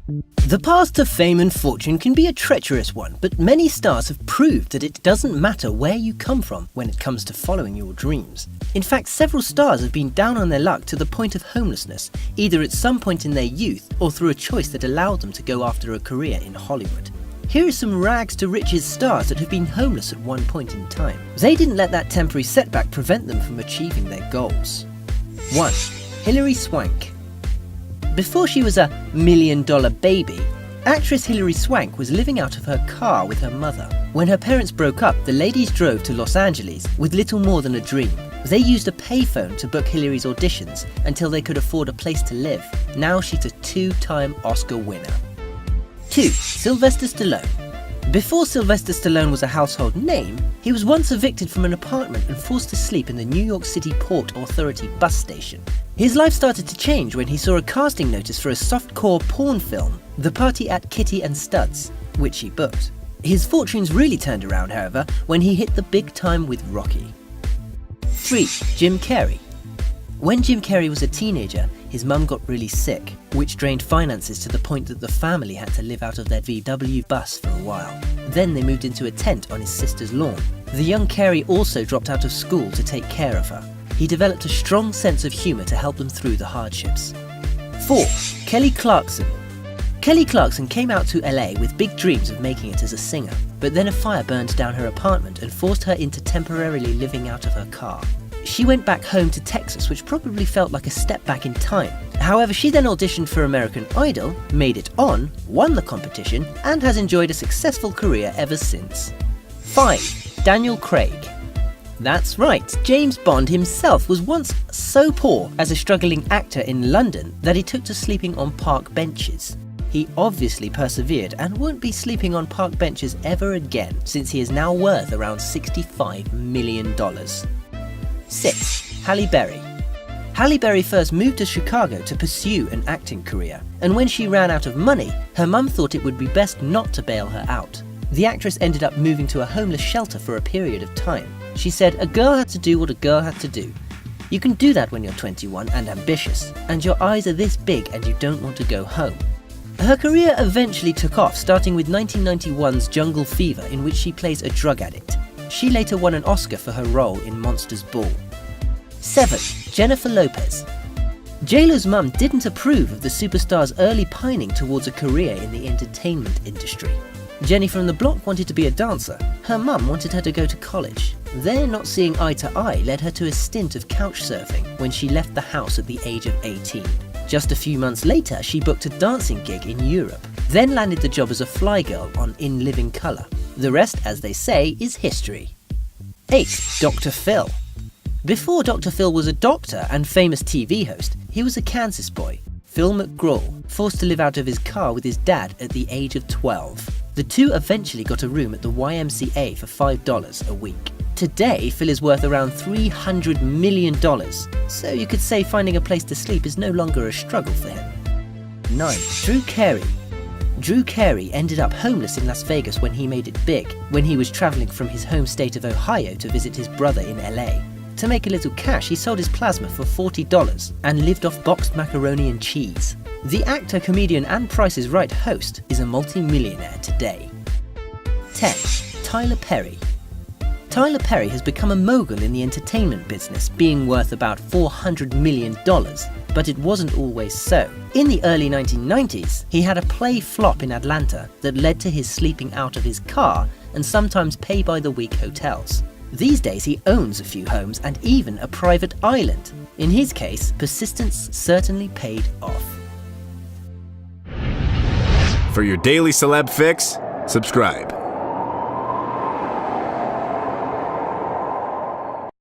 The path to fame and fortune can be a treacherous one, but many stars have proved that it doesn't matter where you come from when it comes to following your dreams. In fact, several stars have been down on their luck to the point of homelessness, either at some point in their youth or through a choice that allowed them to go after a career in Hollywood. Here are some rags to riches stars that have been homeless at one point in time. They didn't let that temporary setback prevent them from achieving their goals. 1. Hilary Swank. Before she was a $1 million baby, actress Hilary Swank was living out of her car with her mother. When her parents broke up, the ladies drove to Los Angeles with little more than a dream. They used a payphone to book Hilary's auditions until they could afford a place to live. Now she's a 2-time Oscar winner. 2. Sylvester Stallone. Before Sylvester Stallone was a household name, he was once evicted from an apartment and forced to sleep in the New York City Port Authority bus station. His life started to change when he saw a casting notice for a softcore porn film, The Party at Kitty and Studs, which he booked. His fortunes really turned around, however, when he hit the big time with Rocky. 3. Jim Carrey. When Jim Carrey was a teenager, his mum got really sick, which drained finances to the point that the family had to live out of their VW bus for a while. Then they moved into a tent on his sister's lawn. The young Carrey also dropped out of school to take care of her. He developed a strong sense of humour to help them through the hardships. 4. Kelly Clarkson. Kelly Clarkson came out to LA with big dreams of making it as a singer, but then a fire burned down her apartment and forced her into temporarily living out of her car. She went back home to Texas, which probably felt like a step back in time. However, she then auditioned for American Idol, made it on, won the competition, and has enjoyed a successful career ever since. 5. Daniel Craig. That's right, James Bond himself was once so poor as a struggling actor in London that he took to sleeping on park benches. He obviously persevered and won't be sleeping on park benches ever again, since he is now worth around $65 million. 6. Halle Berry. Halle Berry first moved to Chicago to pursue an acting career, and when she ran out of money, her mum thought it would be best not to bail her out. The actress ended up moving to a homeless shelter for a period of time. She said, "A girl had to do what a girl had to do. You can do that when you're 21 and ambitious, and your eyes are this big and you don't want to go home." Her career eventually took off, starting with 1991's Jungle Fever, in which she plays a drug addict. She later won an Oscar for her role in Monsters Ball. 7. Jennifer Lopez. JLo's mum didn't approve of the superstar's early pining towards a career in the entertainment industry. Jenny from the block wanted to be a dancer. Her mum wanted her to go to college. Their not seeing eye to eye led her to a stint of couch surfing when she left the house at the age of 18. Just a few months later, she booked a dancing gig in Europe, then landed the job as a fly girl on In Living Color. The rest, as they say, is history. 8. Dr. Phil. Before Dr. Phil was a doctor and famous TV host, he was a Kansas boy, Phil McGraw, forced to live out of his car with his dad at the age of 12. The two eventually got a room at the YMCA for $5 a week. Today, Phil is worth around $300 million, so you could say finding a place to sleep is no longer a struggle for him. 9. Drew Carey. Drew Carey ended up homeless in Las Vegas when he made it big, when he was traveling from his home state of Ohio to visit his brother in LA. To make a little cash, he sold his plasma for $40 and lived off boxed macaroni and cheese. The actor, comedian, and Price is Right host is a multi-millionaire today. 10. Tyler Perry. Tyler Perry has become a mogul in the entertainment business, being worth about $400 million, but it wasn't always so. In the early 1990s, he had a play flop in Atlanta that led to his sleeping out of his car and sometimes pay-by-the-week hotels. These days he owns a few homes and even a private island. In his case, persistence certainly paid off. For your daily celeb fix, subscribe.